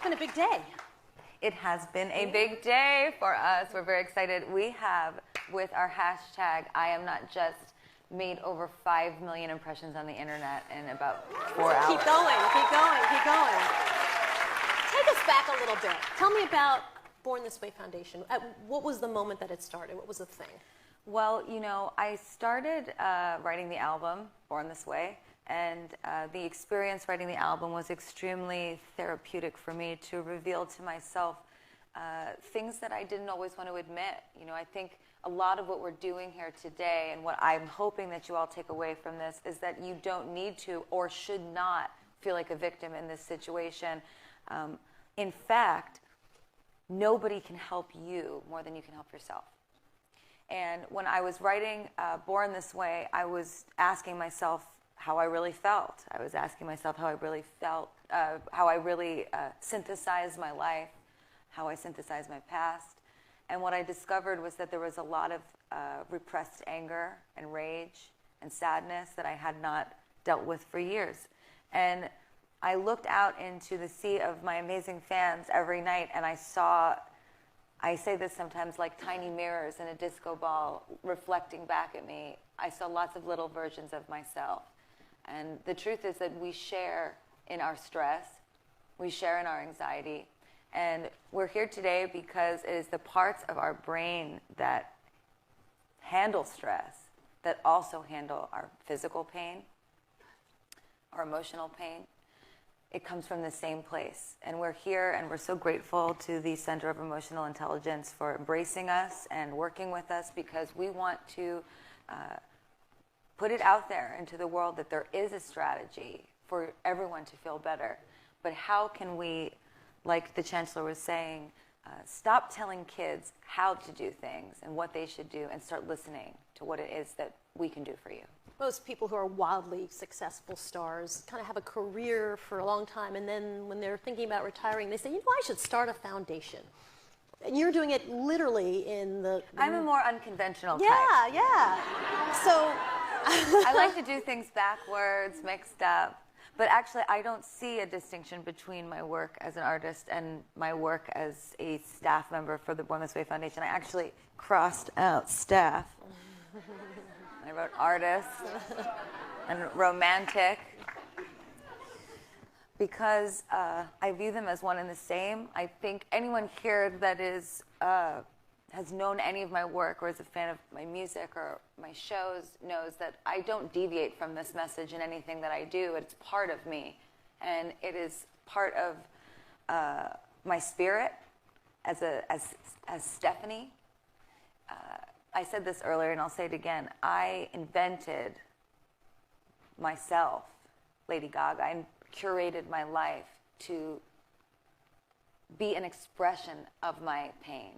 been a big day. It has been a big day for us. We're very excited. We have, with our hashtag, I am not just, made over 5 million impressions on the internet in about 4 hours. Keep going, keep going, keep going. Take us back a little bit. Tell me about Born This Way Foundation. What was the moment that it started? What was the thing? Well, you know, I started writing the album, Born This Way, and the experience writing the album was extremely therapeutic for me to reveal to myself things that I didn't always want to admit. You know, I think a lot of what we're doing here today and what I'm hoping that you all take away from this is that you don't need to or should not feel like a victim in this situation. In fact, nobody can help you more than you can help yourself. And when I was writing Born This Way, I was asking myself how I really felt. I was asking myself how I really felt, how I really synthesized my life, how I synthesized my past. And what I discovered was that there was a lot of repressed anger and rage and sadness that I had not dealt with for years. And I looked out into the sea of my amazing fans every night, and I saw, I say this sometimes, like tiny mirrors in a disco ball reflecting back at me. I saw lots of little versions of myself. And the truth is that we share in our stress, we share in our anxiety, and we're here today because it is the parts of our brain that handle stress that also handle our physical pain, our emotional pain. It comes from the same place. And we're here, and we're so grateful to the Center of Emotional Intelligence for embracing us and working with us, because we want to put it out there into the world that there is a strategy for everyone to feel better. But how can we, like the Chancellor was saying, stop telling kids how to do things and what they should do and start listening to what it is that we can do for you. Most people who are wildly successful stars kind of have a career for a long time, and then when they're thinking about retiring, they say, you know, I should start a foundation. And you're doing it literally in the... I'm a more unconventional type. Yeah, yeah. So... I like to do things backwards, mixed up. But actually, I don't see a distinction between my work as an artist and my work as a staff member for the Born This Way Foundation. I actually crossed out staff. I wrote artist and romantic, because I view them as one and the same. I think anyone here that is has known any of my work or is a fan of my music or my shows knows that I don't deviate from this message in anything that I do. It's part of me, and it is part of my spirit as Stephanie. I said this earlier, and I'll say it again. I invented myself, Lady Gaga. I curated my life to be an expression of my pain.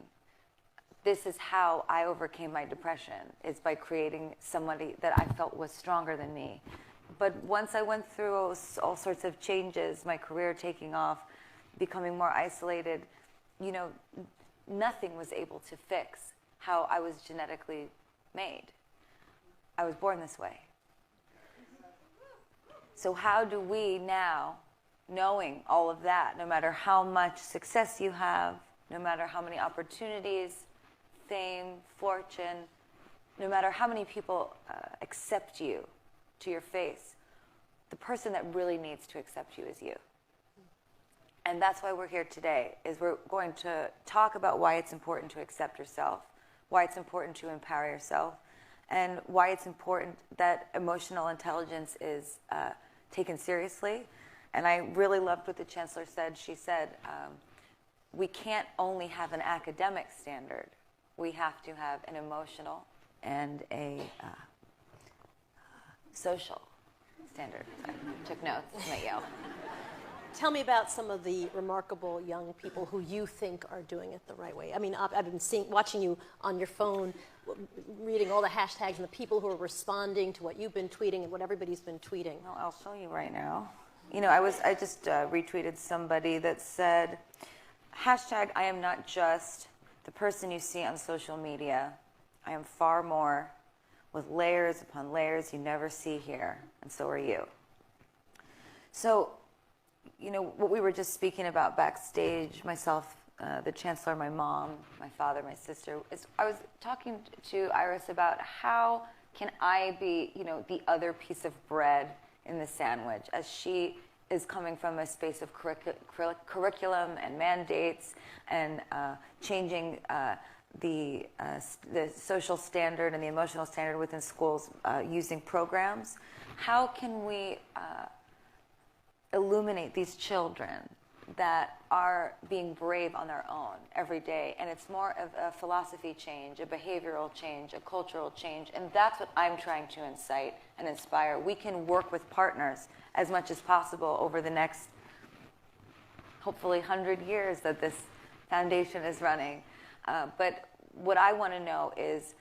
This is how I overcame my depression, is by creating somebody that I felt was stronger than me. But once I went through all sorts of changes, my career taking off, becoming more isolated, you know, nothing was able to fix how I was genetically made. I was born this way. So how do we now, knowing all of that, no matter how much success you have, no matter how many opportunities, fame, fortune, no matter how many people accept you to your face, the person that really needs to accept you is you. And that's why we're here today, is we're going to talk about why it's important to accept yourself, why it's important to empower yourself, and why it's important that emotional intelligence is taken seriously. And I really loved what the Chancellor said. She said, we can't only have an academic standard. We have to have an emotional and a social standard. I took notes. I'm at Yale. Tell me about some of the remarkable young people who you think are doing it the right way. I mean, I've been watching you on your phone, reading all the hashtags and the people who are responding to what you've been tweeting and what everybody's been tweeting. Well, I'll show you right now. You know, I just retweeted somebody that said, hashtag, I am not just the person you see on social media. I am far more, with layers upon layers you never see here, and so are you. So, what we were just speaking about backstage, myself, the chancellor, my mom, my father, my sister, I was talking to Iris about how can I be, the other piece of bread in the sandwich, as she is coming from a space of curriculum and mandates and changing the social standard and the emotional standard within schools using programs. How can we illuminate these children that are being brave on their own every day? And it's more of a philosophy change, a behavioral change, a cultural change, and that's what I'm trying to incite and inspire. We can work with partners as much as possible over the next, hopefully, 100 years that this foundation is running. But what I want to know is,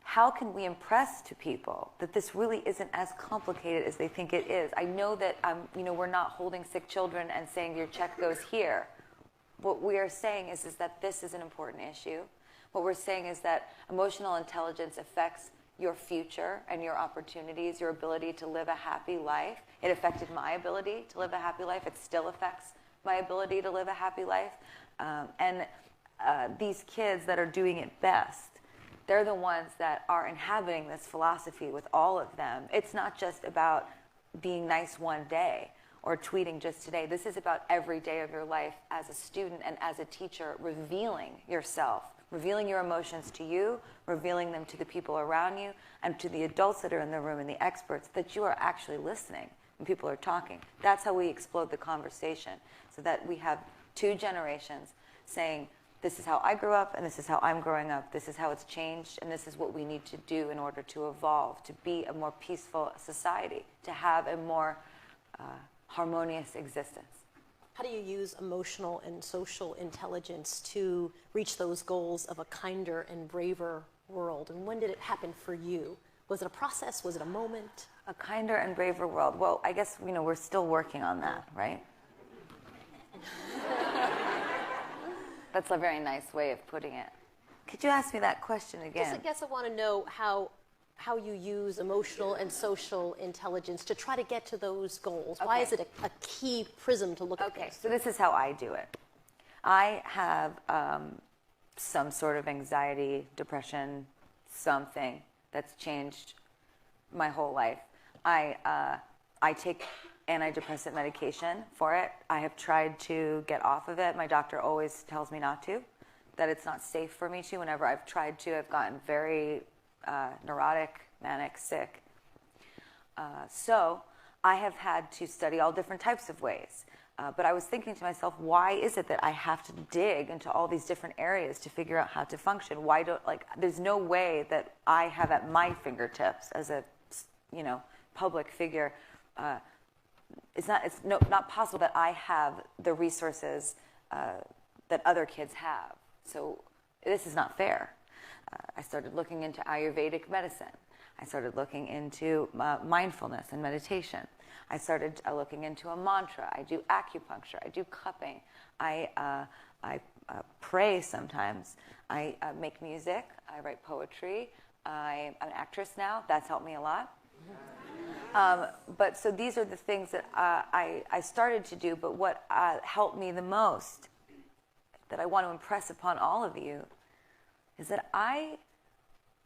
how can we impress to people that this really isn't as complicated as they think it is? I know that we're not holding sick children and saying your check goes here. What we are saying is that this is an important issue. What we're saying is that emotional intelligence affects your future and your opportunities, your ability to live a happy life. It affected my ability to live a happy life. It still affects my ability to live a happy life. These kids that are doing it best, they're the ones that are inhabiting this philosophy with all of them. It's not just about being nice one day or tweeting just today. This is about every day of your life as a student and as a teacher, revealing yourself, revealing your emotions to you, revealing them to the people around you, and to the adults that are in the room and the experts, that you are actually listening when people are talking. That's how we explode the conversation, so that we have two generations saying, this is how I grew up, and this is how I'm growing up. This is how it's changed, and this is what we need to do in order to evolve, to be a more peaceful society, to have a more harmonious existence. How do you use emotional and social intelligence to reach those goals of a kinder and braver world? And when did it happen for you? Was it a process? Was it a moment? A kinder and braver world. Well, I guess, we're still working on that, right? That's a very nice way of putting it. Could you ask me that question again? I guess I want to know how you use emotional and social intelligence to try to get to those goals. Okay. Why is it a key prism to look at this? Okay, so this is how I do it. I have some sort of anxiety, depression, something that's changed my whole life. I take antidepressant medication for it. I have tried to get off of it. My doctor always tells me not to, that it's not safe for me to. Whenever I've tried to, I've gotten very neurotic, manic, sick. So I have had to study all different types of ways. But I was thinking to myself, why is it that I have to dig into all these different areas to figure out how to function? There's no way that I have at my fingertips as a, public figure. It's not possible that I have the resources that other kids have. So this is not fair. I started looking into Ayurvedic medicine. I started looking into mindfulness and meditation. I started looking into a mantra. I do acupuncture. I do cupping. I pray sometimes. I make music. I write poetry. I'm an actress now. That's helped me a lot. But so these are the things that I started to do, but what helped me the most, that I want to impress upon all of you, is that I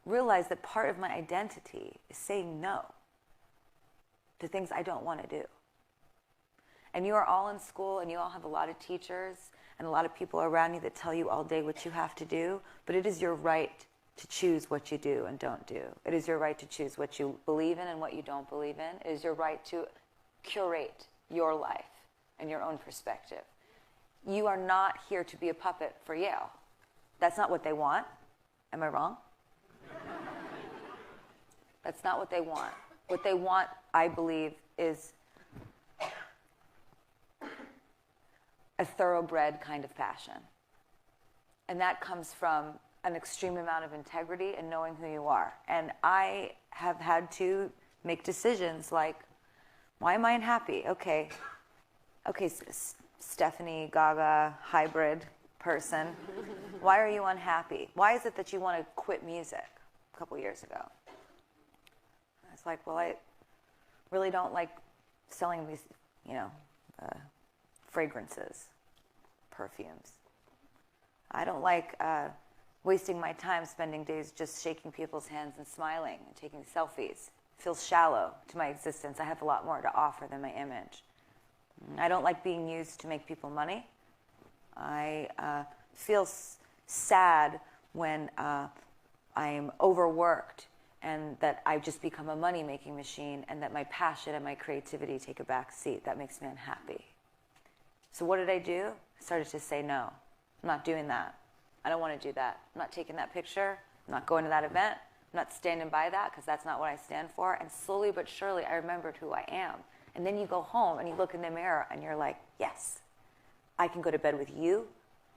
realized that part of my identity is saying no to things I don't want to do. And you are all in school, and you all have a lot of teachers and a lot of people around you that tell you all day what you have to do, but it is your right to choose what you do and don't do. It is your right to choose what you believe in and what you don't believe in. It is your right to curate your life and your own perspective. You are not here to be a puppet for Yale. That's not what they want. Am I wrong? That's not what they want. What they want, I believe, is a thoroughbred kind of passion. And that comes from an extreme amount of integrity and knowing who you are. And I have had to make decisions like, why am I unhappy? Okay, Stephanie, Gaga, hybrid person, why are you unhappy? Why is it that you want to quit music a couple years ago? It's like, well, I really don't like selling these, fragrances, perfumes. I don't like wasting my time spending days just shaking people's hands and smiling and taking selfies. It feels shallow to my existence. I have a lot more to offer than my image. I don't like being used to make people money. I feel sad when I'm overworked and that I've just become a money-making machine and that my passion and my creativity take a back seat. That makes me unhappy. So what did I do? I started to say, no, I'm not doing that. I don't want to do that. I'm not taking that picture. I'm not going to that event. I'm not standing by that because that's not what I stand for. And slowly but surely, I remembered who I am. And then you go home and you look in the mirror and you're like, yes, I can go to bed with you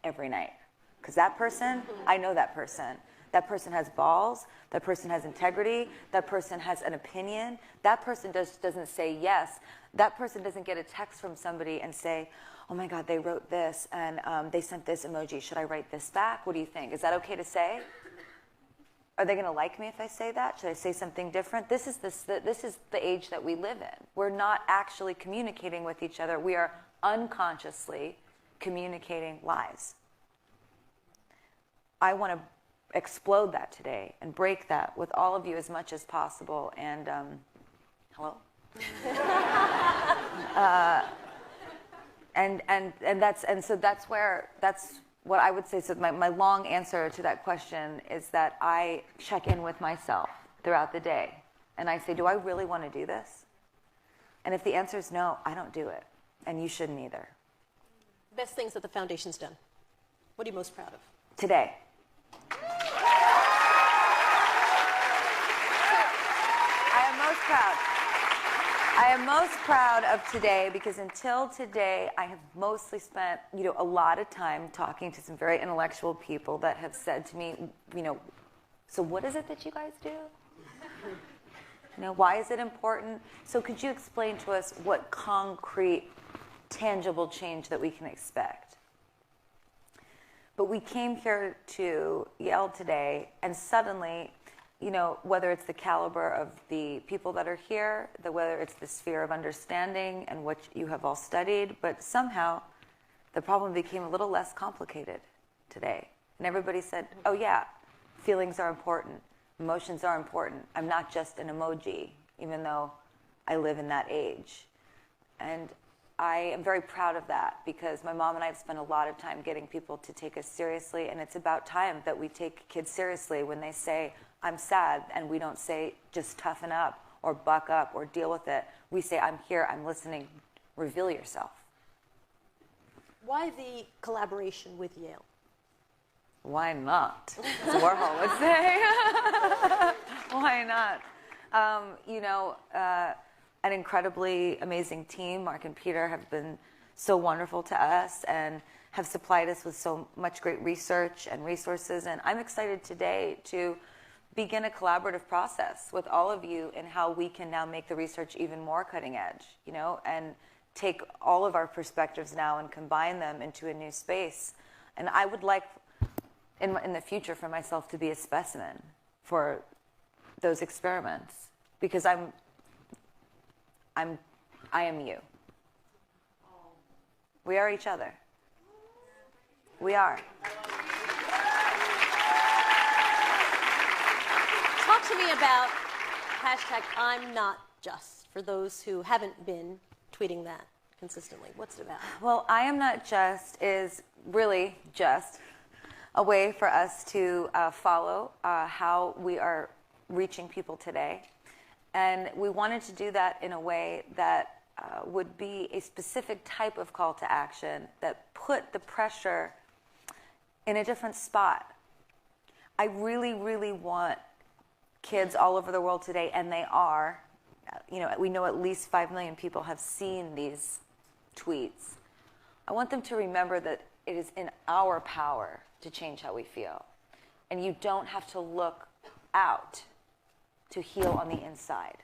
every night. Because that person, I know that person. That person has balls. That person has integrity. That person has an opinion. That person doesn't say yes. That person doesn't get a text from somebody and say, oh my God, they wrote this and they sent this emoji. Should I write this back? What do you think? Is that okay to say? Are they going to like me if I say that? Should I say something different? This is the age that we live in. We're not actually communicating with each other. We are unconsciously communicating lies. I want to explode that today and break that with all of you as much as possible. And hello? So that's what I would say. So my long answer to that question is that I check in with myself throughout the day. And I say, do I really want to do this? And if the answer is no, I don't do it. And you shouldn't either. Best things that the foundation's done. What are you most proud of? Today. I am most proud of today because until today, I have mostly spent, a lot of time talking to some very intellectual people that have said to me, so what is it that you guys do? Why is it important? So could you explain to us what concrete, tangible change that we can expect? But we came here to Yale today, and suddenly, whether it's the caliber of the people that are here, whether it's the sphere of understanding and what you have all studied, but somehow the problem became a little less complicated today. And everybody said, oh yeah, feelings are important, emotions are important. I'm not just an emoji, even though I live in that age. And I am very proud of that because my mom and I have spent a lot of time getting people to take us seriously, and it's about time that we take kids seriously when they say, I'm sad, and we don't say just toughen up or buck up or deal with it. We say, I'm here, I'm listening, reveal yourself. Why the collaboration with Yale? Why not? As Warhol would say. Why not? An incredibly amazing team. Mark and Peter have been so wonderful to us and have supplied us with so much great research and resources. And I'm excited today to begin a collaborative process with all of you in how we can now make the research even more cutting edge, and take all of our perspectives now and combine them into a new space. And I would like in the future for myself to be a specimen for those experiments because I am you. We are each other. We are. Talk to me about #I'mNotJust for those who haven't been tweeting that consistently. What's it about? Well, I am not just is really just a way for us to follow how we are reaching people today. And we wanted to do that in a way that would be a specific type of call to action that put the pressure in a different spot. I really, really want kids all over the world today, and they are, we know at least 5 million people have seen these tweets. I want them to remember that it is in our power to change how we feel. And you don't have to look out to heal on the inside.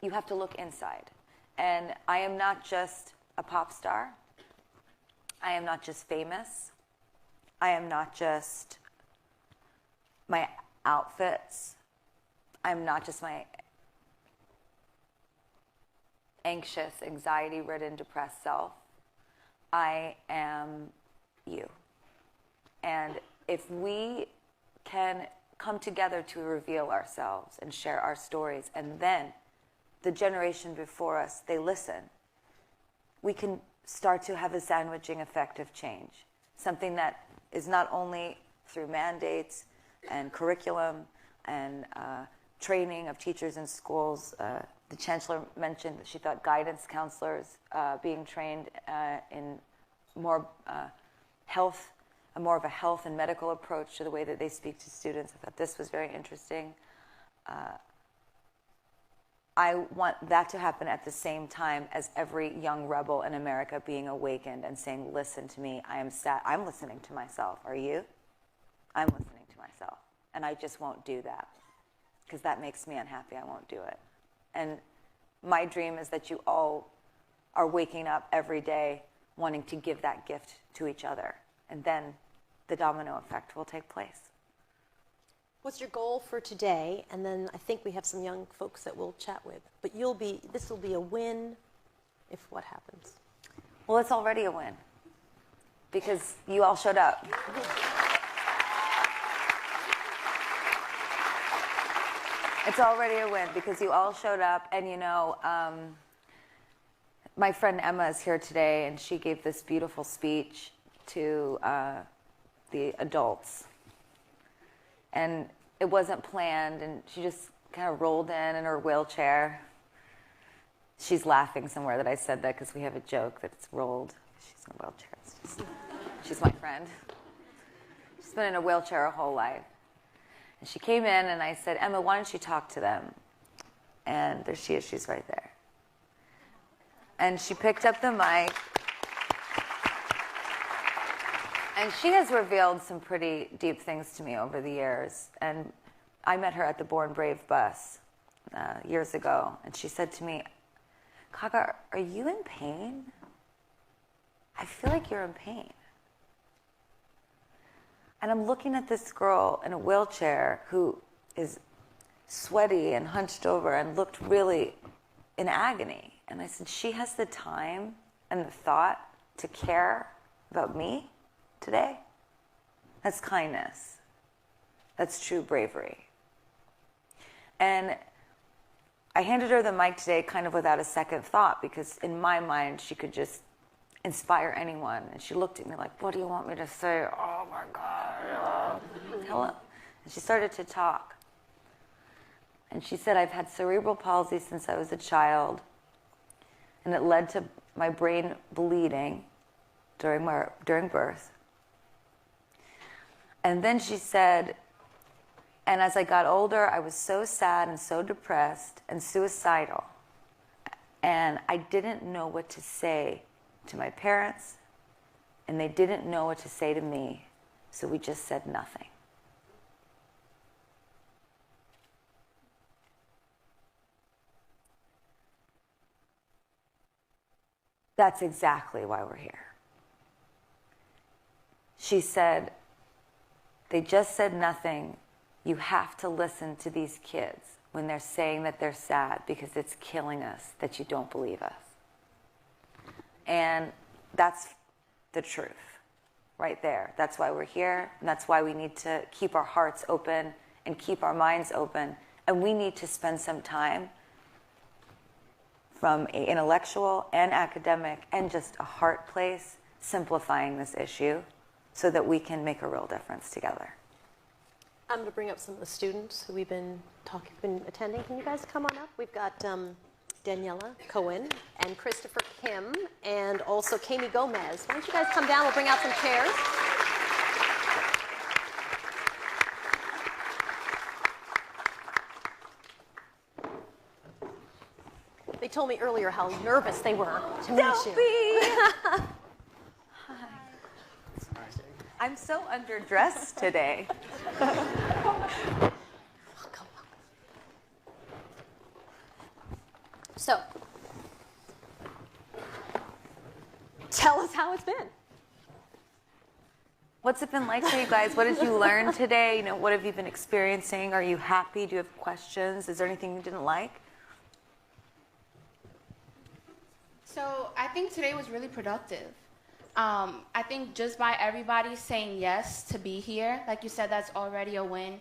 You have to look inside. And I am not just a pop star. I am not just famous. I am not just my outfits. I'm not just my anxious, anxiety-ridden, depressed self. I am you. And if we can come together to reveal ourselves and share our stories, and then the generation before us, they listen, we can start to have a sandwiching effect of change. Something that is not only through mandates and curriculum and training of teachers in schools. The chancellor mentioned that she thought guidance counselors being trained in more more of a health and medical approach to the way that they speak to students. I thought this was very interesting. I want that to happen at the same time as every young rebel in America being awakened and saying, listen to me, I am sad. I'm listening to myself. Are you? I'm listening to myself. And I just won't do that because that makes me unhappy. I won't do it. And my dream is that you all are waking up every day wanting to give that gift to each other. And then the domino effect will take place. What's your goal for today? And then I think we have some young folks that we'll chat with. But this will be a win if what happens? Well, it's already a win because you all showed up. It's already a win because you all showed up. And, you know, my friend Emma is here today, and she gave this beautiful speech to the adults. And it wasn't planned, and she just kind of rolled in her wheelchair. She's laughing somewhere that I said that because we have a joke that it's rolled. She's in a wheelchair. She's my friend. She's been in a wheelchair her whole life. And she came in, and I said, Emma, why don't you talk to them? And there she is. She's right there. And she picked up the mic. And she has revealed some pretty deep things to me over the years. And I met her at the Born Brave bus years ago. And she said to me, Gaga, are you in pain? I feel like you're in pain. And I'm looking at this girl in a wheelchair who is sweaty and hunched over and looked really in agony. And I said, she has the time and the thought to care about me today? That's kindness. That's true bravery. And I handed her the mic today kind of without a second thought because in my mind she could just inspire anyone. And she looked at me like, what do you want me to say? Oh my God. Hello. And she started to talk. And she said, I've had cerebral palsy since I was a child. And it led to my brain bleeding during birth. And then she said, and as I got older, I was so sad and so depressed and suicidal. And I didn't know what to say to my parents, and they didn't know what to say to me, so we just said nothing. That's exactly why we're here. She said, they just said nothing. You have to listen to these kids when they're saying that they're sad because it's killing us that you don't believe us. And that's the truth right there. That's why we're here, and that's why we need to keep our hearts open and keep our minds open. And we need to spend some time from an intellectual and academic and just a heart place simplifying this issue so that we can make a real difference together. I'm going to bring up some of the students who we've been attending. Can you guys come on up? We've got Daniela Cohen and Christopher Kim and also Kami Gomez. Why don't you guys come down? We'll bring out some chairs. They told me earlier how nervous they were to meet you. Hi. I'm so underdressed today. So, tell us how it's been. What's it been like for you guys? What did you learn today? You know, what have you been experiencing? Are you happy? Do you have questions? Is there anything you didn't like? So I think today was really productive. I think just by everybody saying yes to be here, like you said, that's already a win.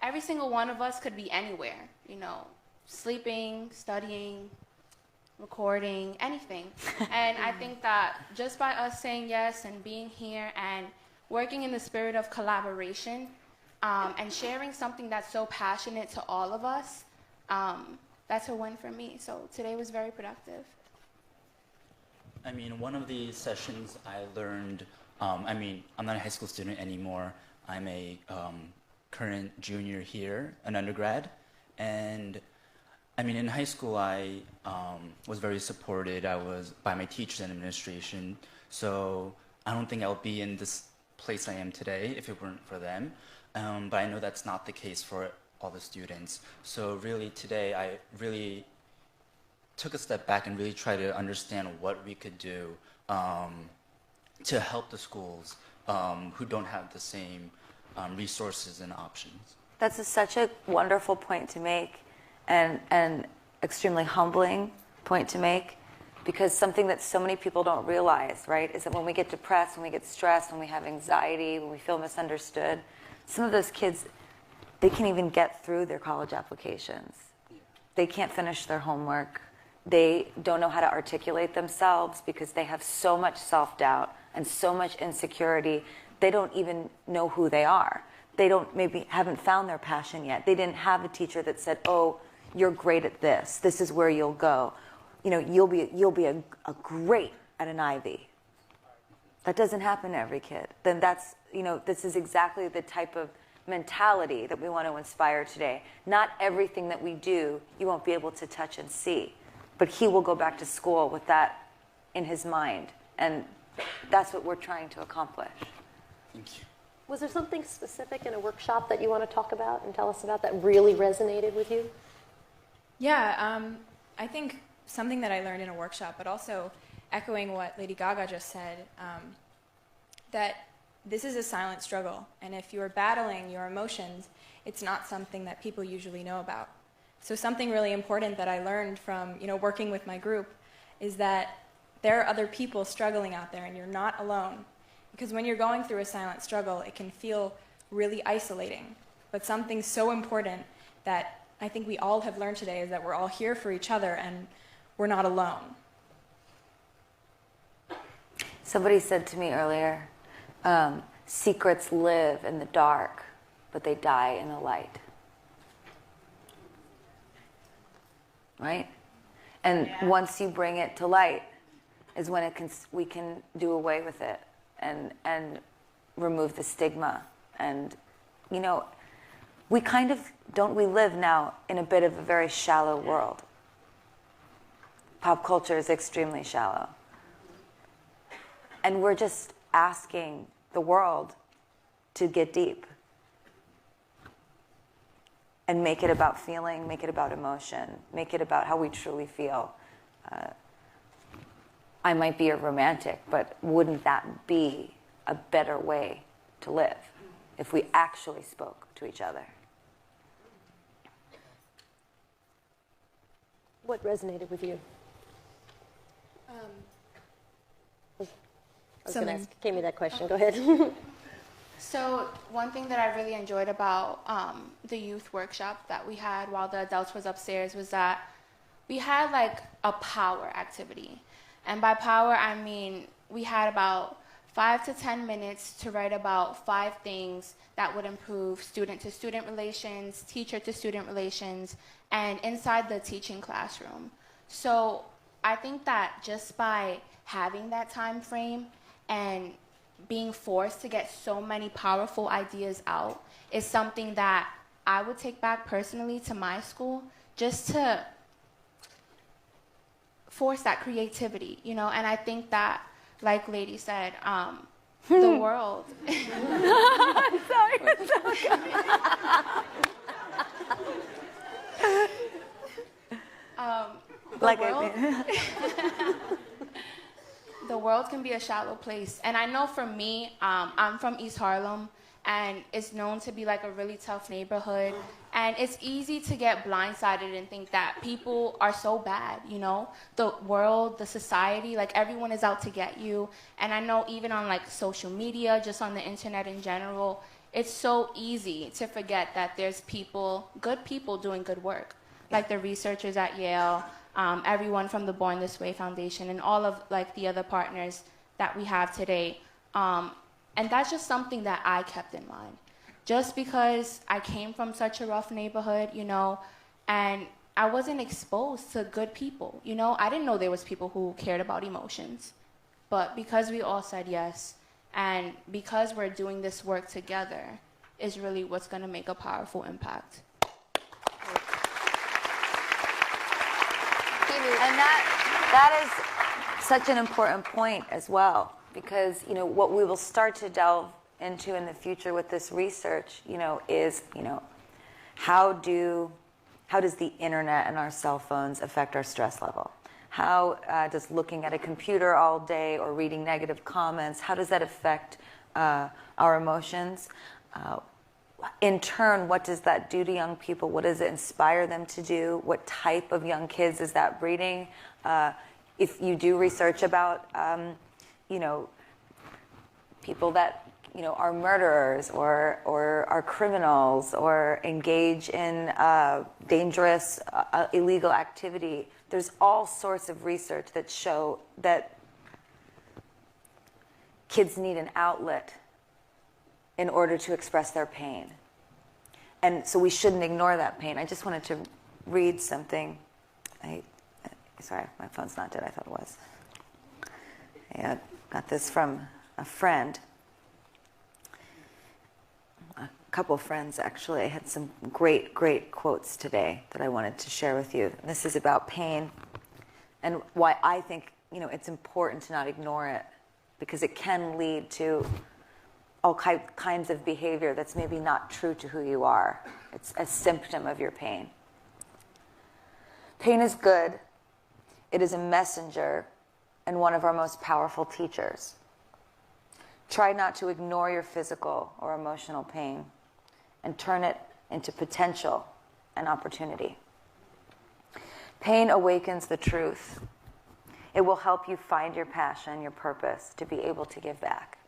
Every single one of us could be anywhere, you know, sleeping, studying, recording, anything. And I think that just by us saying yes and being here and working in the spirit of collaboration and sharing something that's so passionate to all of us, that's a win for me. So today was very productive. I mean, one of the sessions I learned, I'm not a high school student anymore. I'm a current junior here, an undergrad. And I mean, in high school, I was very supported. I was by my teachers and administration. So I don't think I'll be in this place I am today if it weren't for them. But I know that's not the case for all the students. So really today, I really took a step back and really tried to understand what we could do to help the schools who don't have the same resources and options. That's such a wonderful point to make, and extremely humbling point to make, because something that so many people don't realize, right, is that when we get depressed, when we get stressed, when we have anxiety, when we feel misunderstood, some of those kids, they can't even get through their college applications. They can't finish their homework. They don't know how to articulate themselves because they have so much self-doubt and so much insecurity. They don't even know who they are. They haven't found their passion yet. They didn't have a teacher that said, oh, you're great at this. This is where you'll go. You know, you'll be a great at an Ivy. That doesn't happen to every kid. Then that's, you know, this is exactly the type of mentality that we want to inspire today. Not everything that we do, you won't be able to touch and see. But he will go back to school with that in his mind. And that's what we're trying to accomplish. Thank you. Was there something specific in a workshop that you want to talk about and tell us about that really resonated with you? Yeah, I think something that I learned in a workshop, but also echoing what Lady Gaga just said, that this is a silent struggle. And if you're battling your emotions, it's not something that people usually know about. So something really important that I learned from, you know, working with my group is that there are other people struggling out there and you're not alone. Because when you're going through a silent struggle, it can feel really isolating. But something so important that I think we all have learned today is that we're all here for each other and we're not alone. Somebody said to me earlier, secrets live in the dark, but they die in the light. Right? And once you bring it to light is when we can do away with it and remove the stigma. And, you know, we live now in a bit of a very shallow world. Pop culture is extremely shallow. And we're just asking the world to get deep and make it about feeling, make it about emotion, make it about how we truly feel. I might be a romantic, but wouldn't that be a better way to live if we actually spoke to each other? What resonated with you? I was going to ask, gave me that question. Go ahead. So one thing that I really enjoyed about the youth workshop that we had while the adults was upstairs was that we had like a power activity. And by power, I mean we had about 5 to 10 minutes to write about 5 things that would improve student-to-student relations, teacher-to-student relations, and inside the teaching classroom. So I think that just by having that time frame and being forced to get so many powerful ideas out is something that I would take back personally to my school, just to force that creativity, you know. And I think that, like Lady said, the world. I'm sorry. It's so the world can be a shallow place. And I know for me, I'm from East Harlem, and it's known to be like a really tough neighborhood. And it's easy to get blindsided and think that people are so bad, you know? The world, the society, like everyone is out to get you. And I know even on like social media, just on the internet in general, it's so easy to forget that there's people, good people doing good work. Like the researchers at Yale, everyone from the Born This Way Foundation, and all of like the other partners that we have today. And that's just something that I kept in mind. Just because I came from such a rough neighborhood, you know, and I wasn't exposed to good people, you know. I didn't know there was people who cared about emotions. But because we all said yes, and because we're doing this work together, is really what's going to make a powerful impact. And that is such an important point as well, because, you know, what we will start to delve into in the future with this research, you know, is, you know, how does the internet and our cell phones affect our stress level? How does looking at a computer all day or reading negative comments, how does that affect our emotions? In turn, what does that do to young people? What does it inspire them to do? What type of young kids is that breeding? If you do research about, you know, people that, you know, are murderers or are criminals or engage in dangerous, illegal activity, there's all sorts of research that show that kids need an outlet in order to express their pain. And so we shouldn't ignore that pain. I just wanted to read something. Sorry, my phone's not dead. I thought it was. I got this from a friend. A couple friends, actually. I had some great quotes today that I wanted to share with you. And this is about pain and why I think, you know, it's important to not ignore it, because it can lead to all kinds of behavior that's maybe not true to who you are. It's a symptom of your pain. Pain is good. It is a messenger and one of our most powerful teachers. Try not to ignore your physical or emotional pain and turn it into potential and opportunity. Pain awakens the truth. It will help you find your passion, your purpose, to be able to give back.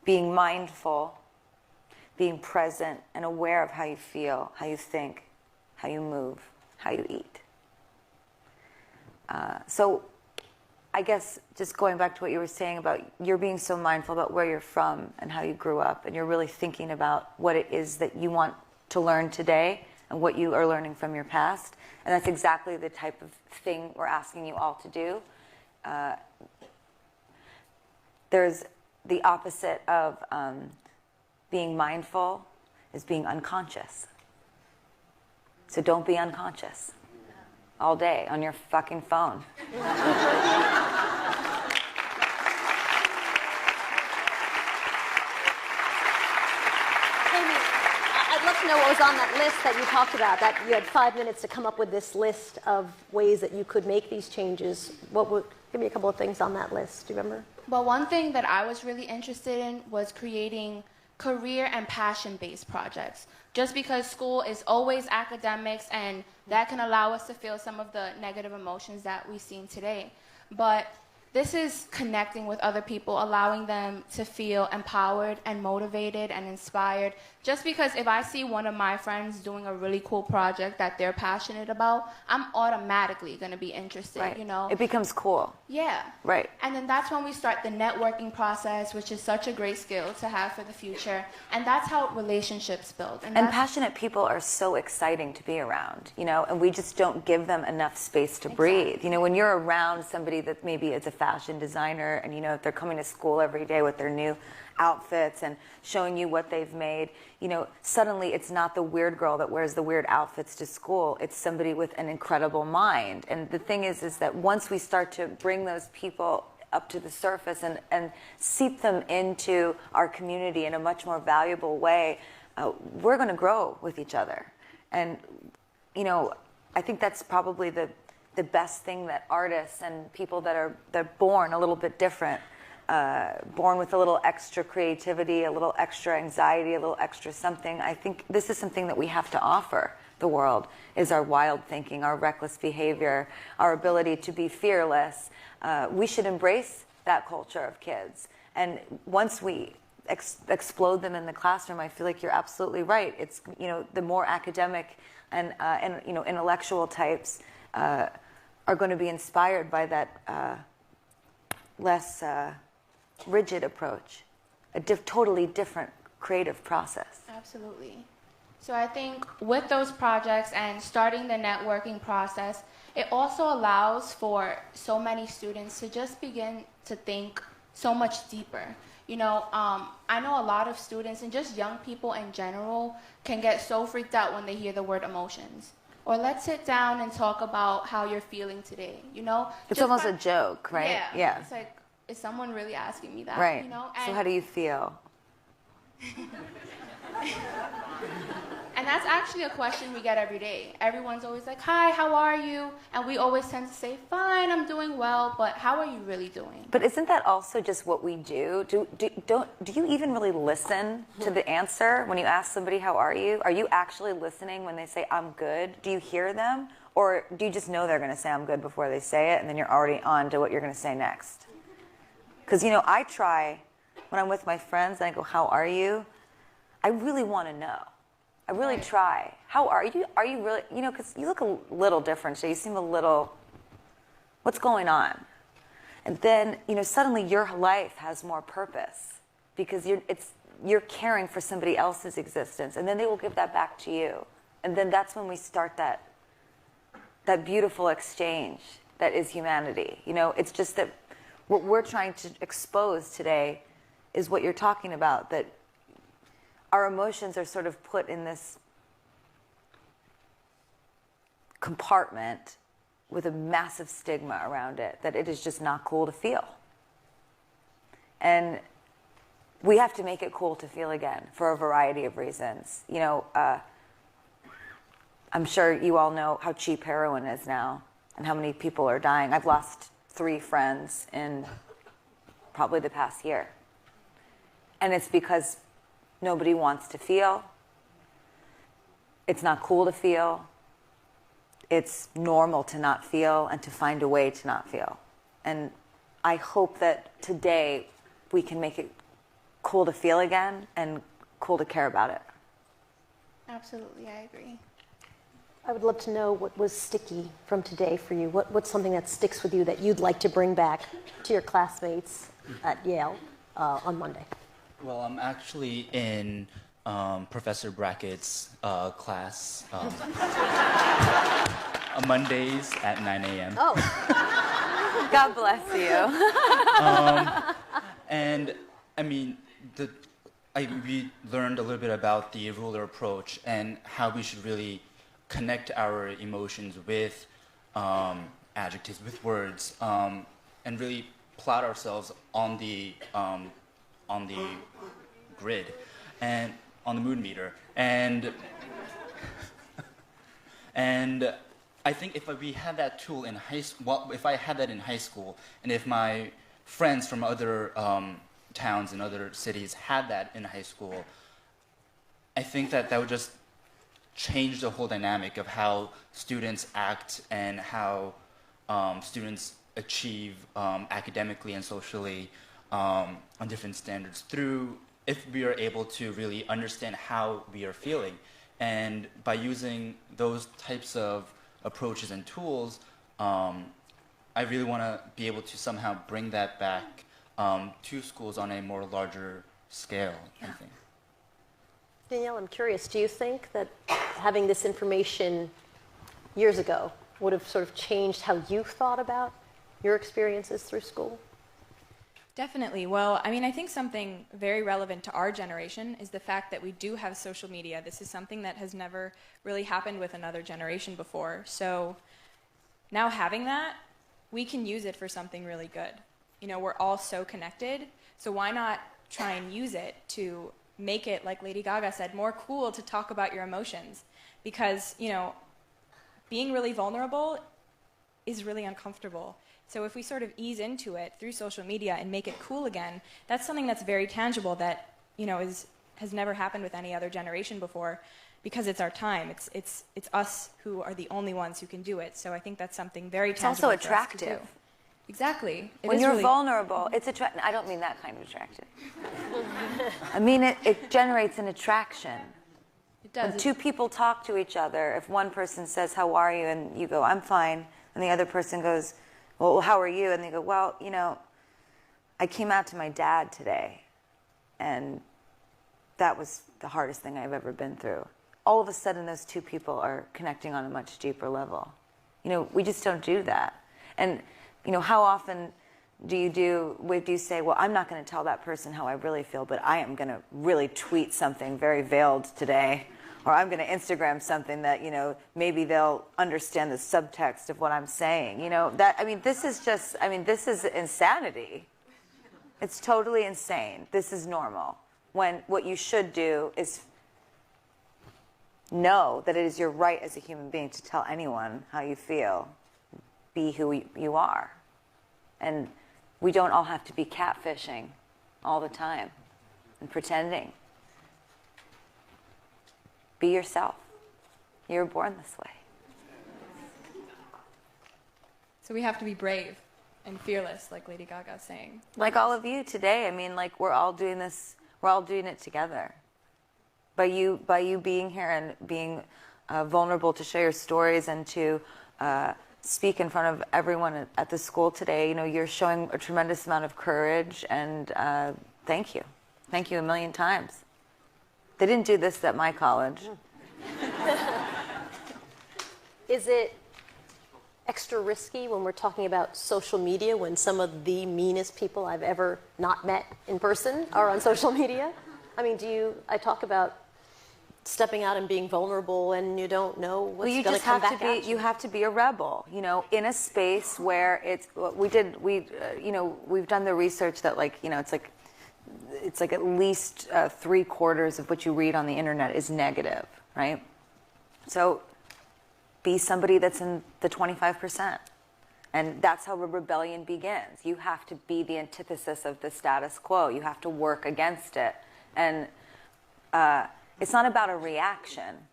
Being mindful, being present and aware of how you feel, how you think, how you move, how you eat. So I guess just going back to what you were saying about you're being so mindful about where you're from and how you grew up, and you're really thinking about what it is that you want to learn today and what you are learning from your past. And that's exactly the type of thing we're asking you all to do. There's the opposite of being mindful is being unconscious. So don't be unconscious all day on your fucking phone. Amy, I'd love to know what was on that list that you talked about, that you had 5 minutes to come up with this list of ways that you could make these changes. Give me a couple of things on that list. Do you remember? Well, one thing that I was really interested in was creating career and passion-based projects. Just because school is always academics, and that can allow us to feel some of the negative emotions that we've seen today. But this is connecting with other people, allowing them to feel empowered and motivated and inspired. Just because if I see one of my friends doing a really cool project that they're passionate about, I'm automatically going to be interested, Right. you know? It becomes cool. Yeah. Right. And then that's when we start the networking process, which is such a great skill to have for the future. And that's how relationships build. And passionate people are so exciting to be around, you know, and we just don't give them enough space to breathe. You know, when you're around somebody that maybe is a fashion designer and, you know, if they're coming to school every day with their new outfits and showing you what they've made, you know, suddenly it's not the weird girl that wears the weird outfits to school. It's somebody with an incredible mind. And the thing is that once we start to bring those people up to the surface and seep them into our community in a much more valuable way, we're going to grow with each other. And, you know, I think that's probably the best thing that artists and people that are born a little bit different born with a little extra creativity, a little extra anxiety, a little extra something. I think this is something that we have to offer the world, is our wild thinking, our reckless behavior, our ability to be fearless. We should embrace that culture of kids. And once we explode them in the classroom, I feel like you're absolutely right. It's, the more academic and intellectual types are going to be inspired by that less rigid approach, a totally different creative process. Absolutely. So I think with those projects and starting the networking process, it also allows for so many students to just begin to think so much deeper. I know a lot of students and just young people in general can get so freaked out when they hear the word emotions. Or let's sit down and talk about how you're feeling today, It's almost a joke, right? Yeah. It's like, is someone really asking me that? Right. And so how do you feel? And that's actually a question we get every day. Everyone's always like, hi, how are you? And we always tend to say, fine, I'm doing well, but how are you really doing? But isn't that also just what we do? Do you even really listen to the answer when you ask somebody, how are you? Are you actually listening when they say, I'm good? Do you hear them? Or do you just know they're going to say, I'm good before they say it, and then you're already on to what you're going to say next? Because, I try, when I'm with my friends, and I go, how are you? I really want to know. I really try. How are you? Are you really, because you look a little different, so you seem a little, what's going on? And then, suddenly your life has more purpose because you're caring for somebody else's existence, and then they will give that back to you. And then that's when we start that beautiful exchange that is humanity. It's just that what we're trying to expose today is what you're talking about, that our emotions are sort of put in this compartment with a massive stigma around it, that it is just not cool to feel. And we have to make it cool to feel again for a variety of reasons. I'm sure you all know how cheap heroin is now and how many people are dying. I've lost 3 friends in probably the past year. And it's because nobody wants to feel. It's not cool to feel. It's normal to not feel and to find a way to not feel. And I hope that today we can make it cool to feel again and cool to care about it. Absolutely, I agree. I would love to know what was sticky from today for you. What's something that sticks with you that you'd like to bring back to your classmates at Yale on Monday? Well, I'm actually in Professor Brackett's class on Mondays at 9 a.m. Oh. God bless you. And I mean, we learned a little bit about the ruler approach and how we should really connect our emotions with adjectives, with words, and really plot ourselves on the grid and on the mood meter. And I think if we had that tool in high school, well, if I had that in high school, and if my friends from other towns and other cities had that in high school, I think that would just change the whole dynamic of how students act and how students achieve academically and socially on different standards through, if we are able to really understand how we are feeling. And by using those types of approaches and tools, I really want to be able to somehow bring that back to schools on a more larger scale, I think. Danielle, I'm curious, do you think that having this information years ago would have sort of changed how you thought about your experiences through school? Definitely. Well, I mean, I think something very relevant to our generation is the fact that we do have social media. This is something that has never really happened with another generation before. So now having that, we can use it for something really good. We're all so connected, so why not try and use it to make it, like Lady Gaga said, more cool to talk about your emotions? Because, being really vulnerable is really uncomfortable. So if we sort of ease into it through social media and make it cool again, that's something that's very tangible that, has never happened with any other generation before, because it's our time. It's us who are the only ones who can do it. So I think that's something very tangible. It's also for us to attractive. do. Exactly. When you're vulnerable, it's attractive. I don't mean that kind of attractive. I mean it generates an attraction. It does. When two people talk to each other, if one person says, "How are you?" and you go, "I'm fine," and the other person goes, "Well, how are you?" and they go, "Well, I came out to my dad today, and that was the hardest thing I've ever been through." All of a sudden, those two people are connecting on a much deeper level. We just don't do that. And, how often do you say, well, I'm not going to tell that person how I really feel, but I am going to really tweet something very veiled today, or I'm going to Instagram something that, maybe they'll understand the subtext of what I'm saying. This is insanity. It's totally insane. This is normal. When what you should do is know that it is your right as a human being to tell anyone how you feel. Be who you are. And we don't all have to be catfishing all the time and pretending. Be yourself. You were born this way. So we have to be brave and fearless, like Lady Gaga is saying. Like all of you today. We're all doing this. We're all doing it together. By you being here and being vulnerable to share your stories and to speak in front of everyone at the school today, you're showing a tremendous amount of courage, and thank you. Thank you a million times. They didn't do this at my college. Is it extra risky when we're talking about social media, when some of the meanest people I've ever not met in person are on social media? I talk about stepping out and being vulnerable, and you don't know what's going to come back at you. You have to be a rebel, in a space where we've done the research that it's like at least 3/4 of what you read on the internet is negative, right? So be somebody that's in the 25%. And that's how a rebellion begins. You have to be the antithesis of the status quo. You have to work against it. And it's not about a reaction.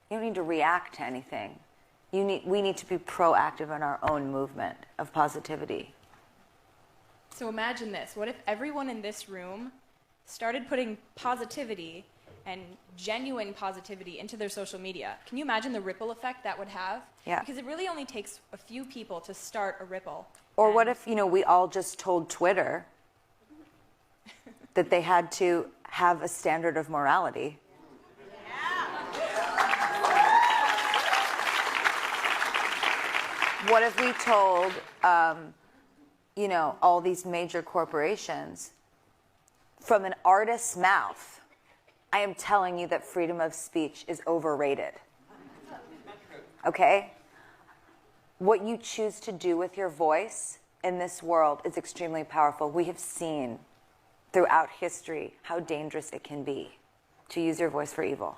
You don't need to react to anything. We need to be proactive in our own movement of positivity. So imagine this. What if everyone in this room started putting positivity and genuine positivity into their social media? Can you imagine the ripple effect that would have? Yeah. Because it really only takes a few people to start a ripple. Or what if, we all just told Twitter that they had to have a standard of morality? What if we told, all these major corporations, from an artist's mouth, I am telling you that freedom of speech is overrated. Okay? What you choose to do with your voice in this world is extremely powerful. We have seen throughout history how dangerous it can be to use your voice for evil.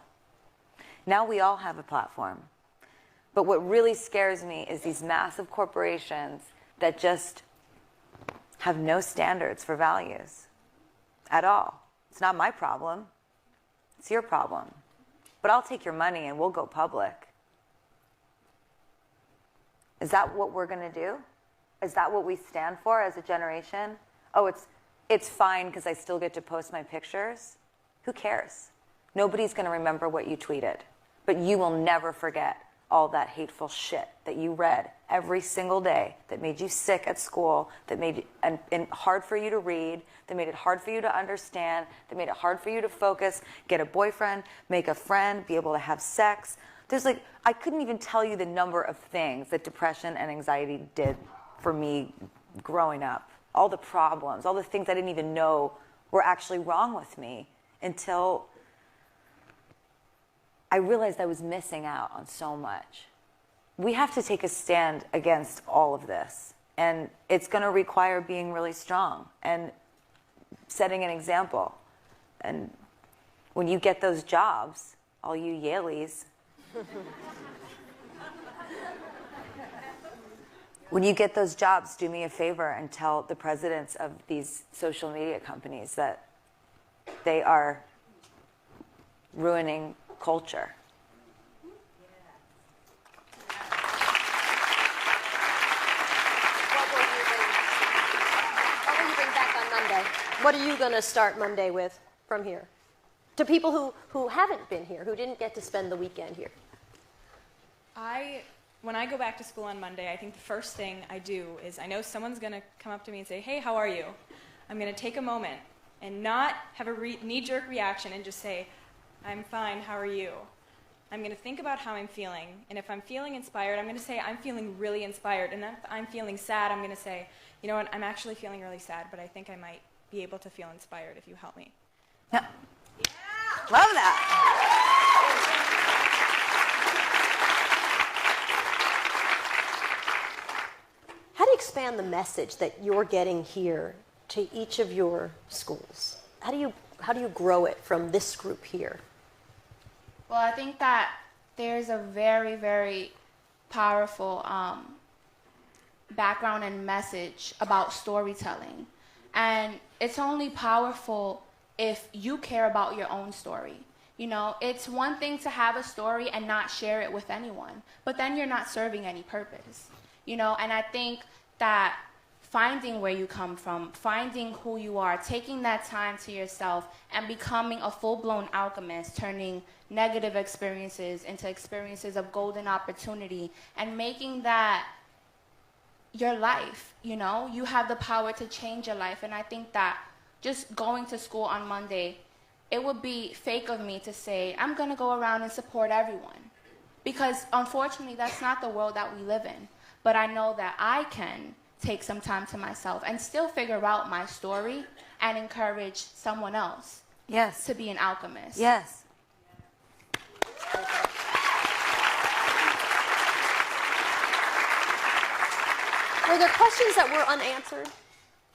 Now we all have a platform. But what really scares me is these massive corporations that just have no standards for values at all. It's not my problem. It's your problem. But I'll take your money and we'll go public. Is that what we're going to do? Is that what we stand for as a generation? Oh, it's fine because I still get to post my pictures? Who cares? Nobody's going to remember what you tweeted. But you will never forget all that hateful shit that you read every single day that made you sick at school, that made it and hard for you to read, that made it hard for you to understand, that made it hard for you to focus, get a boyfriend, make a friend, be able to have sex. I couldn't even tell you the number of things that depression and anxiety did for me growing up. All the problems, all the things I didn't even know were actually wrong with me until I realized I was missing out on so much. We have to take a stand against all of this. And it's going to require being really strong and setting an example. And when you get those jobs, all you Yaleys, When you get those jobs, do me a favor and tell the presidents of these social media companies that they are ruining culture. What will you bring back on Monday? What are you going to start Monday with from here? To people who haven't been here, who didn't get to spend the weekend here. When I go back to school on Monday, I think the first thing I do is I know someone's going to come up to me and say, hey, how are you? I'm going to take a moment and not have a knee-jerk reaction and just say, I'm fine, how are you? I'm going to think about how I'm feeling, and if I'm feeling inspired, I'm going to say I'm feeling really inspired, and if I'm feeling sad, I'm going to say, you know what, I'm actually feeling really sad, but I think I might be able to feel inspired if you help me. Yeah. Love that. How do you expand the message that you're getting here to each of your schools? How do you grow it from this group here? Well, I think that there's a very, very powerful background and message about storytelling. And it's only powerful if you care about your own story. You know, it's one thing to have a story and not share it with anyone, but then you're not serving any purpose. You know, and I think that finding where you come from, finding who you are, taking that time to yourself, and becoming a full-blown alchemist, turning negative experiences into experiences of golden opportunity, and making that your life, you know? You have the power to change your life, and I think that just going to school on Monday, it would be fake of me to say, I'm going to go around and support everyone. Because unfortunately, that's not the world that we live in. But I know that I can take some time to myself and still figure out my story and encourage someone else to be an alchemist. Yes. Were there questions that were unanswered?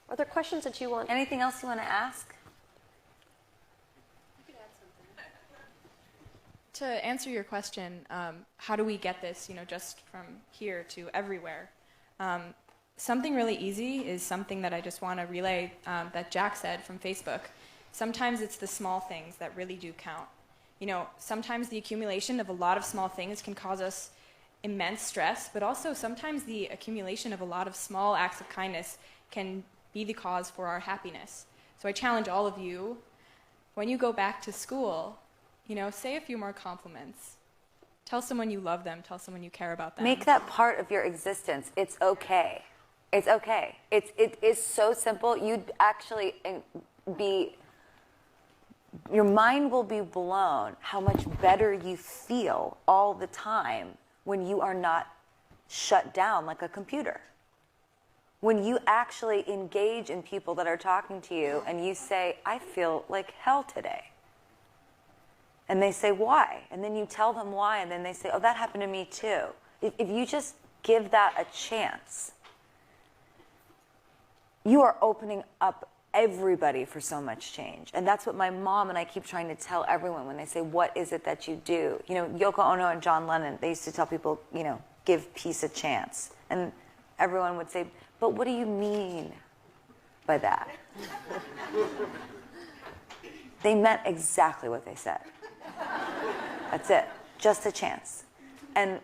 Are there questions that you want? Anything else you want to ask? To answer your question, how do we get this, just from here to everywhere? Something really easy is something that I just want to relay that Jack said from Facebook. Sometimes it's the small things that really do count. Sometimes the accumulation of a lot of small things can cause us immense stress, but also sometimes the accumulation of a lot of small acts of kindness can be the cause for our happiness. So I challenge all of you, when you go back to school, say a few more compliments. Tell someone you love them. Tell someone you care about them. Make that part of your existence. It's okay. It's okay. It is so simple. You'd actually your mind will be blown how much better you feel all the time when you are not shut down like a computer. When you actually engage in people that are talking to you and you say, I feel like hell today. And they say, why? And then you tell them why, and then they say, oh, that happened to me too. If you just give that a chance, you are opening up everybody for so much change. And that's what my mom and I keep trying to tell everyone when they say, what is it that you do? Yoko Ono and John Lennon, they used to tell people, give peace a chance. And everyone would say, but what do you mean by that? They meant exactly what they said. That's it. Just a chance. And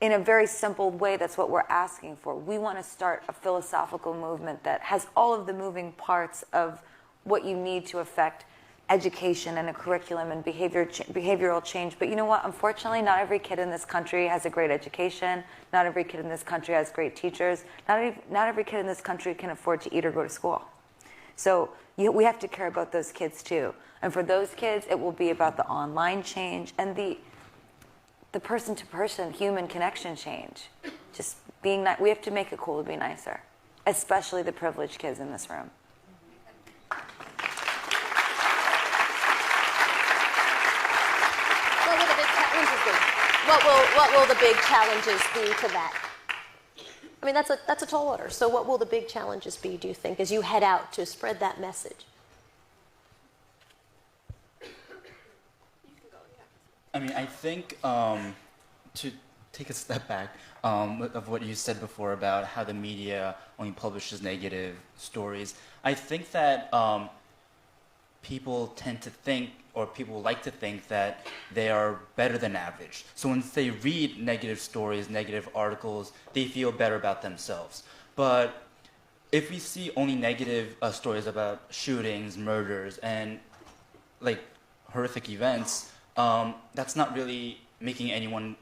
in a very simple way, that's what we're asking for. We want to start a philosophical movement that has all of the moving parts of what you need to affect education and a curriculum and behavioral change. But you know what? Unfortunately, not every kid in this country has a great education. Not every kid in this country has great teachers. Not every kid in this country can afford to eat or go to school. So we have to care about those kids too. And for those kids, it will be about the online change and the person-to-person human connection change. Just being nice. We have to make it cool to be nicer, especially the privileged kids in this room. What will the big challenges be? What will the big challenges be to that? I mean, that's a tall order. So what will the big challenges be, do you think, as you head out to spread that message? I mean, I think to take a step back of what you said before about how the media only publishes negative stories. I think that people tend to think, or people like to think, that they are better than average. So when they read negative stories, negative articles, they feel better about themselves. But if we see only negative stories about shootings, murders, and like horrific events, that's not really making anyone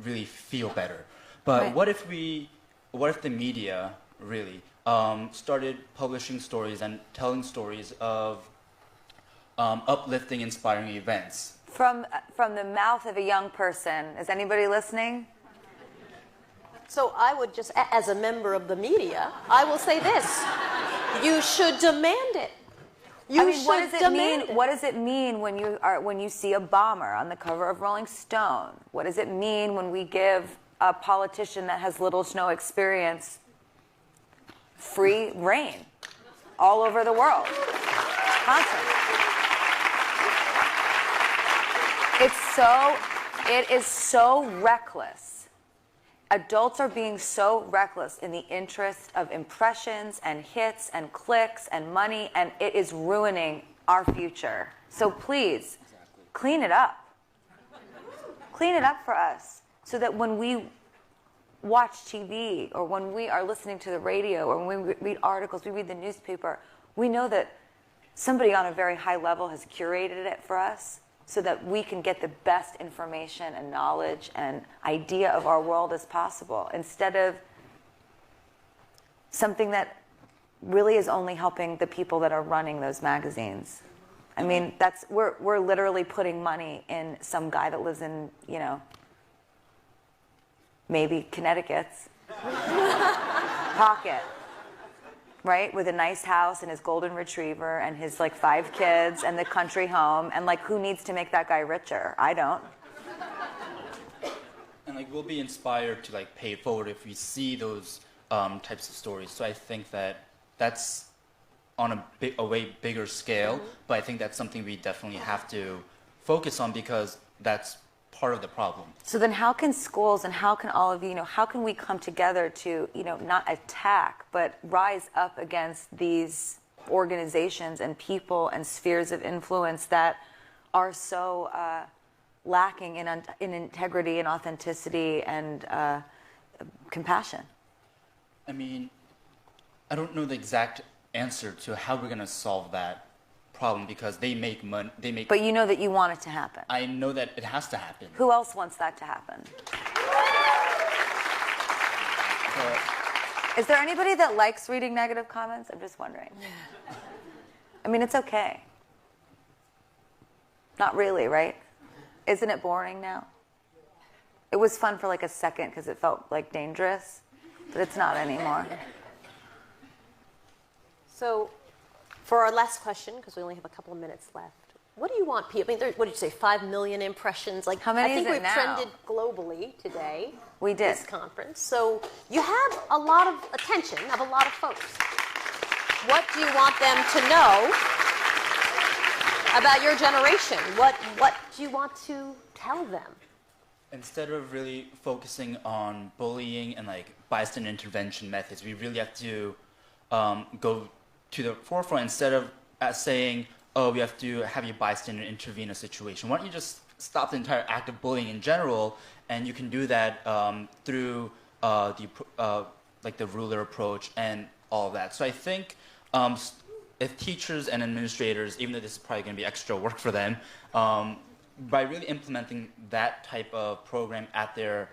really feel better. But Right. what if the media really started publishing stories and telling stories of uplifting, inspiring events? From the mouth of a young person. Is anybody listening? So I would just, as a member of the media, I will say this. You should demand it. You I mean, should what does it demand mean? it. What does it mean when you see a bomber on the cover of Rolling Stone? What does it mean when we give a politician that has little to no experience free reign all over the world? Constantly. It is so reckless. Adults are being so reckless in the interest of impressions and hits and clicks and money, and it is ruining our future. So please, clean it up. Clean it up for us so that when we watch TV or when we are listening to the radio or when we read articles, we read the newspaper, we know that somebody on a very high level has curated it for us so that we can get the best information and knowledge and idea of our world as possible, instead of something that really is only helping the people that are running those magazines. I mean, we're literally putting money in some guy that lives in, maybe Connecticut's pocket. Right, with a nice house and his golden retriever and his 5 kids and the country home, and who needs to make that guy richer? I don't. And we'll be inspired to pay it forward if we see those types of stories. So I think that that's on a way bigger scale, but I think that's something we definitely have to focus on because that's part of the problem. So then how can schools and how can all of you, how can we come together to, not attack, but rise up against these organizations and people and spheres of influence that are so lacking in integrity and authenticity and compassion? I mean, I don't know the exact answer to how we're going to solve that problem because they make money. But you know that you want it to happen. I know that it has to happen. Who else wants that to happen? Is there anybody that likes reading negative comments? I'm just wondering. I mean, it's okay. Not really, right? Isn't it boring now? It was fun for a second because it felt dangerous, but it's not anymore. So, for our last question, because we only have a couple of minutes left, what do you want people? I mean, what did you say? 5 million impressions. How many I think is it we've now? trended globally today. We did. This conference. So you have a lot of attention of a lot of folks. What do you want them to know about your generation? What do you want to tell them? Instead of really focusing on bullying and bystander intervention methods, we really have to go to the forefront instead of saying, oh, we have to have a bystander intervene in a situation. Why don't you just stop the entire act of bullying in general, and you can do that through the ruler approach and all of that. So I think if teachers and administrators, even though this is probably going to be extra work for them, by really implementing that type of program at their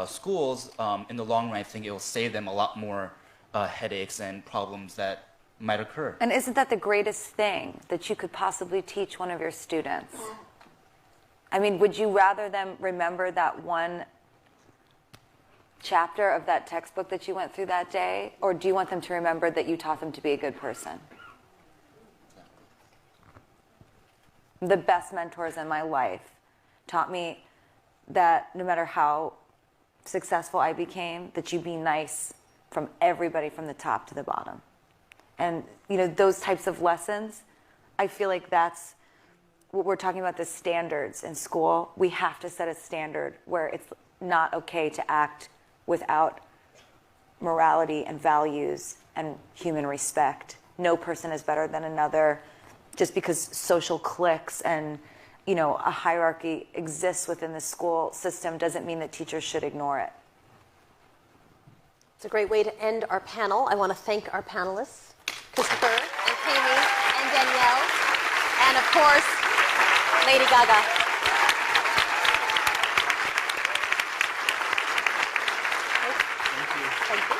schools, in the long run, I think it will save them a lot more headaches and problems that might occur. And isn't that the greatest thing that you could possibly teach one of your students? I mean, would you rather them remember that one chapter of that textbook that you went through that day? Or do you want them to remember that you taught them to be a good person? The best mentors in my life taught me that no matter how successful I became, that you be nice from everybody from the top to the bottom. And, those types of lessons, I feel like that's what we're talking about, the standards in school. We have to set a standard where it's not okay to act without morality and values and human respect. No person is better than another. Just because social cliques and a hierarchy exists within the school system doesn't mean that teachers should ignore it. It's a great way to end our panel. I want to thank our panelists, Christopher and Kami and Danielle, and of course, Lady Gaga. Thank you.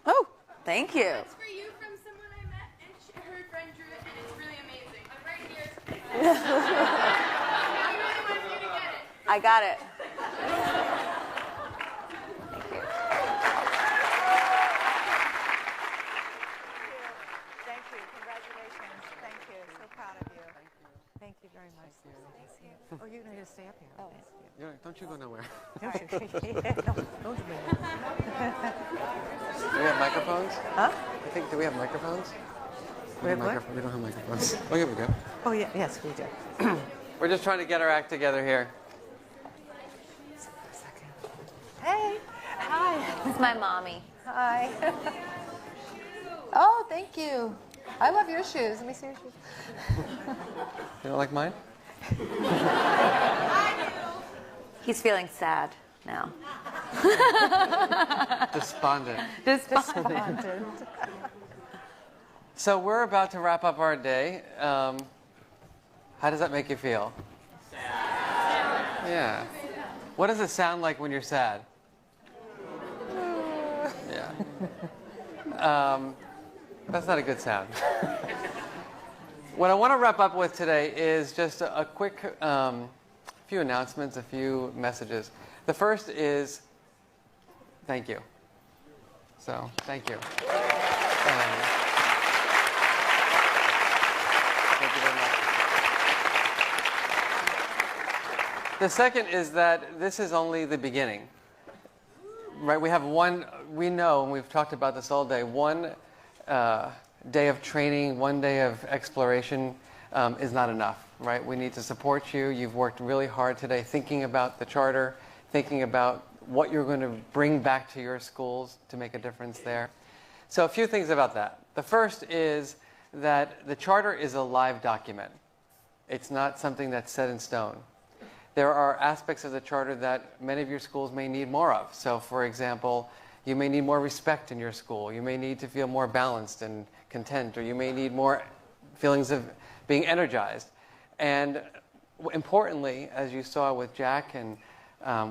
Oh, thank you. It's for you from someone I met, and her friend drew it, and it's really amazing. I'm right here. I really want you to get it. I got it. Thank you. Congratulations. Thank you. So proud of you. Thank you very much. Thank you. Oh, you're going to stay up here. Oh, Yeah, don't you go nowhere. don't you Do we have microphones? Huh? I think, do we have microphones? We have what? We don't have microphones. Oh, here we go. Oh, yeah. Yes, we do. We're just trying to get our act together here. Hey. Hi. It's my mommy. Hi. Oh, thank you. I love your shoes. Let me see your shoes. You don't like mine? He's feeling sad now. Despondent. Despondent. So we're about to wrap up our day. How does that make you feel? Sad. Yeah. What does it sound like when you're sad? Yeah. That's not a good sound. What I want to wrap up with today is just a quick few announcements, a few messages. The first is thank you. So, thank you. Thank you very much. The second is that this is only the beginning. Right? We have we know, and we've talked about this all day, one day of training, one day of exploration is not enough, right? We need to support you. You've worked really hard today thinking about the charter, thinking about what you're going to bring back to your schools to make a difference there. So a few things about that. The first is that the charter is a live document. It's not something that's set in stone. There are aspects of the charter that many of your schools may need more of. So for example, you may need more respect in your school. You may need to feel more balanced and content, or you may need more feelings of being energized. And importantly, as you saw with Jack and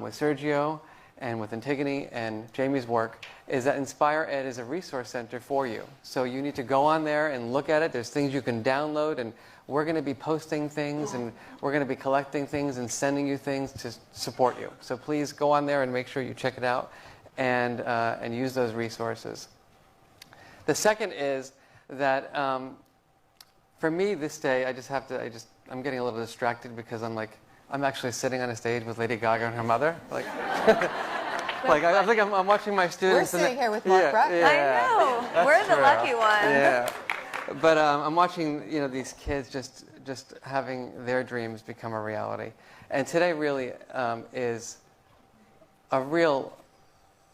with Sergio and with Antigone and Jamie's work, is that Inspire Ed is a resource center for you. So you need to go on there and look at it. There's things you can download, and we're going to be posting things, and we're going to be collecting things and sending you things to support you. So please go on there and make sure you check it out and use those resources. The second is that for me this day, I'm getting a little distracted because I'm actually sitting on a stage with Lady Gaga and her mother. I think I'm watching my students. We're sitting here with Mark, right? Yeah, I know. We're the lucky ones. Yeah. But I'm watching, these kids just having their dreams become a reality. And today really is a real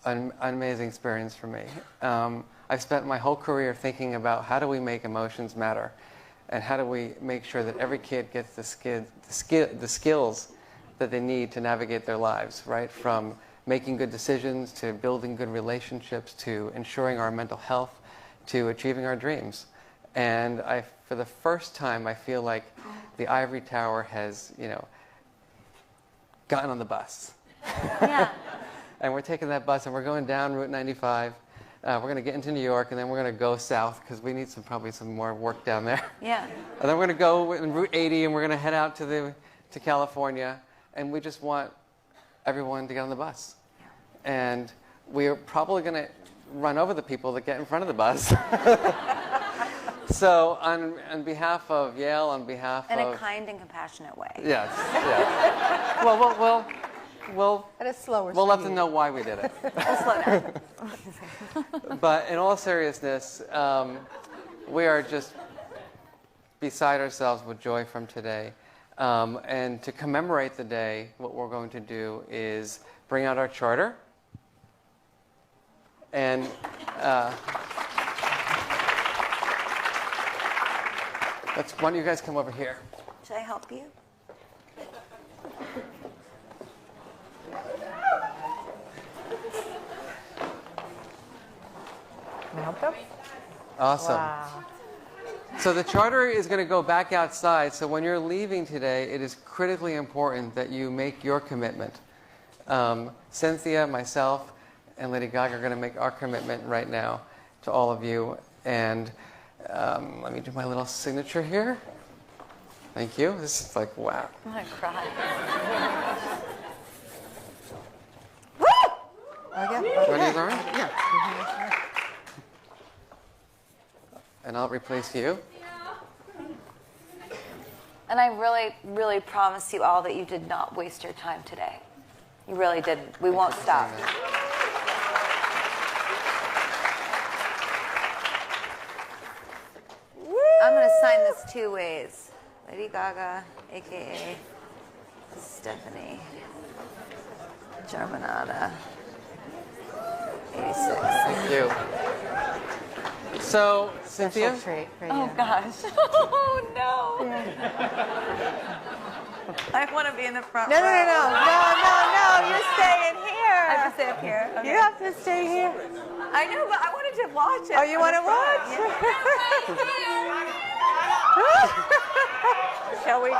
amazing experience for me. I've spent my whole career thinking about how do we make emotions matter, and how do we make sure that every kid gets the skills that they need to navigate their lives, right? From making good decisions, to building good relationships, to ensuring our mental health, to achieving our dreams. And for the first time, I feel like the ivory tower has, gotten on the bus. Yeah. And we're taking that bus and we're going down Route 95. We're going to get into New York, and then we're going to go south because we need probably some more work down there. Yeah. And then we're going to go in Route 80, and we're going to head out to California. And we just want everyone to get on the bus. And we're probably going to run over the people that get in front of the bus. So on behalf of Yale, on behalf In of... a kind and compassionate way. Yes. Yeah. We'll At a slower let speed. them know why we did it. We'll slow down. But in all seriousness, we are just beside ourselves with joy from today. And to commemorate the day, what we're going to do is bring out our charter. And why don't you guys come over here? Should I help you? Can I help them? Awesome. Wow. So the charter is going to go back outside. So when you're leaving today, it is critically important that you make your commitment. Cynthia, myself, and Lady Gaga are going to make our commitment right now to all of you. And let me do my little signature here. Thank you. This is like, wow. I'm going to cry. Ready, Lauren? Yeah. And I'll replace you. And I really, really promise you all that you did not waste your time today. You really didn't. We won't stop. I'm going to sign this 2 ways. Lady Gaga, a.k.a. Stephanie Germanata, 86. Thank you. So, Cynthia? Trait for Oh, you. gosh. Oh, no. I want to be in the front No, row. no, no, no, no, no, you're staying here. I have to stay up here. Okay. You have to stay here. I know, but I wanted to watch it. Oh, you want to watch? Shall we go?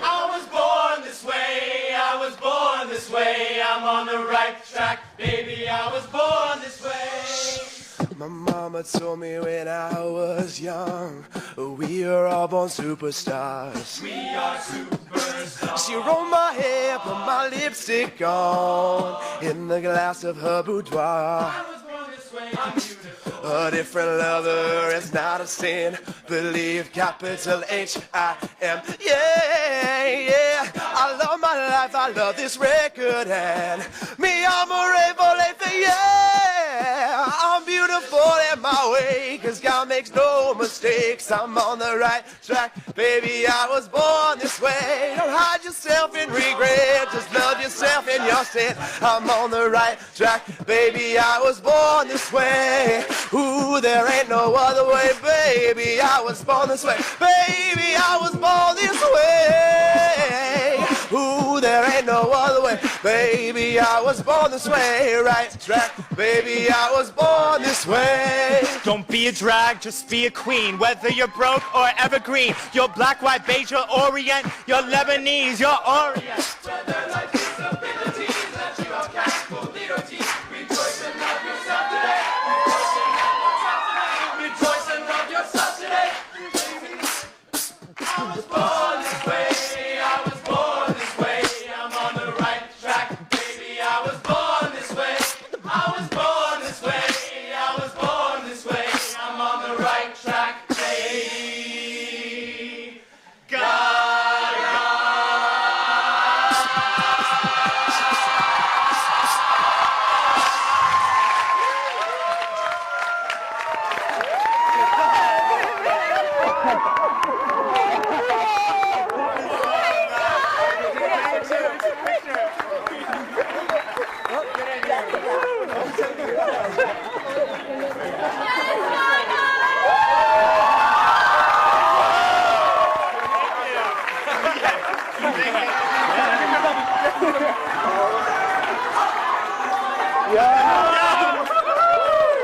I was born this way, I was born this way, I'm on the right track, baby, I was born this way. My mama told me when I was young, we are all born superstars. We are superstars. She rolled my hair, put my lipstick on, in the glass of her boudoir. I was born this way, I'm beautiful. A different lover is not a sin. Believe capital H-I-M. Yeah, yeah. I love my life. I love this record. And me, I'm a rebel. Yeah. I'm beautiful in my way. Cause God makes no mistakes. I'm on the right track. Baby, I was born this way. Don't hide yourself in regret. Just love yourself in your sin. I'm on the right track. Baby, I was born this way. Ooh, there ain't no other way, baby. I was born this way. Baby, I was born this way. Ooh, there ain't no other way. Baby, I was born this way. Right track, baby, I was born this way. Don't be a drag, just be a queen. Whether you're broke or evergreen, you're black, white, beige, or orient, you're Lebanese, you're Orient. Whether life disabilities that you are cast for liberty, rejoice and love yourself today. Rejoice and love yourself today. I was born this way, I was born this way, I'm on the right track, baby, I was born this way. I was born this way, I was born this way, I'm on the right track, Lady Gaga.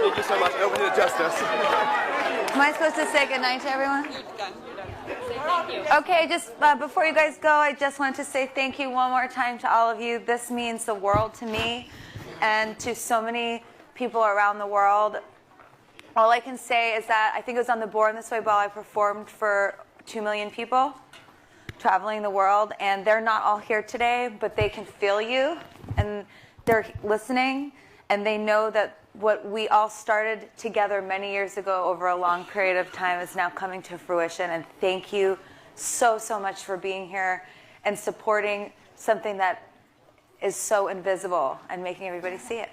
Thank you so much. Over to the justice. Am I supposed to say goodnight to everyone? Okay, just before you guys go, I just want to say thank you one more time to all of you. This means the world to me and to so many people around the world. All I can say is that I think it was on the Born This Way ball I performed for 2 million people traveling the world, and they're not all here today, but they can feel you, and they're listening, and they know that what we all started together many years ago over a long period of time is now coming to fruition. And thank you so, so much for being here and supporting something that is so invisible and making everybody see it.